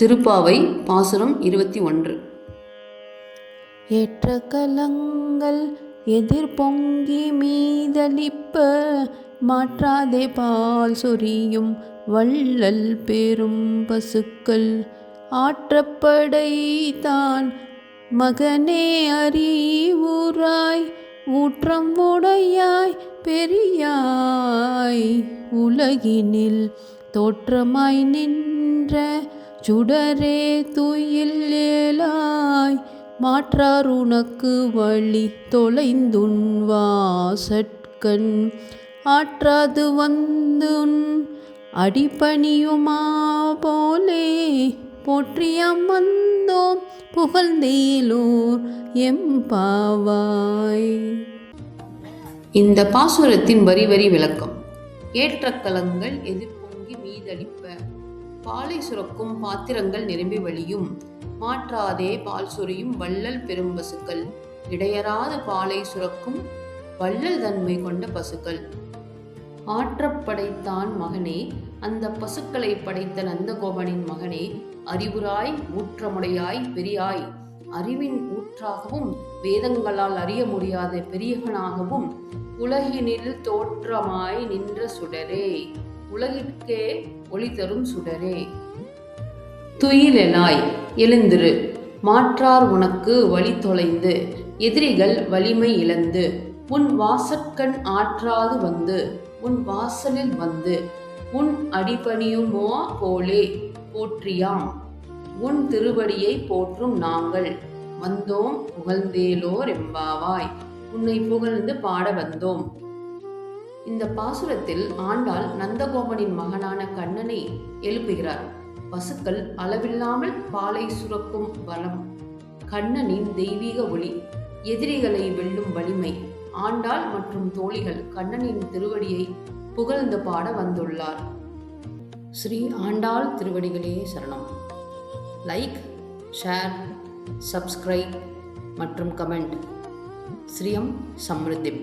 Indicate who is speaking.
Speaker 1: திருப்பாவை பாசுரம் 21.
Speaker 2: ஏற்ற கலங்கள் எதிர் பொங்கி மீதளிப்ப மாற்றாதே பால் சொரியும் வள்ளல் பெரும் பசுக்கள் ஆற்றப்படை தான் மகனே அறிவுராய் ஊற்றம் உடையாய் பெரியாய் உலகினில் தோற்றமாய் நின்ற சுடரே துயில் ஏலாய் மாற்றார் உனக்கு வழி தொலைந்துன் வாசற்கண் ஆற்றாது வந்துன் அடிபணியுமா போலே போற்றியாம் வந்தோம் புகழ்ந்தேலோர் எம்பாவாய்.
Speaker 1: இந்த பாசுரத்தின் வரி வரி விளக்கம். ஏற்ற கலங்கள் எதிர்பொங்கி மீதளிப்ப பாலை சுரக்கும் பாத்திரங்கள் நிரம்பி வழியும் மாற்றாதே பால் சொரியும் வள்ளல் பெரும் பசுக்கள் இடையராது பாலை சுரக்கும் வள்ளல் தன்மை கொண்ட பசுக்கள் ஆற்றப்படைத்தான் மகனே, அந்த பசுக்களை படைத்த நந்தகோபனின் மகனே, அறிவுராய் ஊற்றமுடையாய் பெரியாய் அறிவின் ஊற்றாகவும் வேதங்களால் அறிய முடியாத பெரியவனாகவும் உலகினில் தோற்றமாய் நின்ற சுடரே, உலகிற்கே ஒளி தரும் சுடரே, துயிலெலாய் எழுந்திரு, மாற்றார் உனக்கு வழி தொலைந்து எதிரிகள் வலிமை இழந்து உன் வாசற்கண் ஆற்றாது வந்து உன் வாசலில் வந்து உன் அடிபணியுமோ போலே போற்றியாம் உன் திருவடியை போற்றும் நாங்கள் வந்தோம் புகழ்ந்தேலோர் எம்பாவாய். உன்னை புகழ்ந்து பாட வந்தோம். இந்த பாசுரத்தில் ஆண்டாள் நந்தகோபனின் மகனான கண்ணனை எழுப்புகிறார். பசுக்கள் அளவில்லாமல் பாலை சுரக்கும் பலம், கண்ணனின் தெய்வீக ஒளி, எதிரிகளை வெல்லும் வலிமை. ஆண்டாள் மற்றும் தோழிகள் கண்ணனின் திருவடியை புகழ்ந்து பாட வந்துள்ளார். ஸ்ரீ ஆண்டாள் திருவடிகளே சரணம். லைக், ஷேர், சப்ஸ்கிரைப் மற்றும் கமெண்ட். ஸ்ரீயம் சம்ருத்திம்.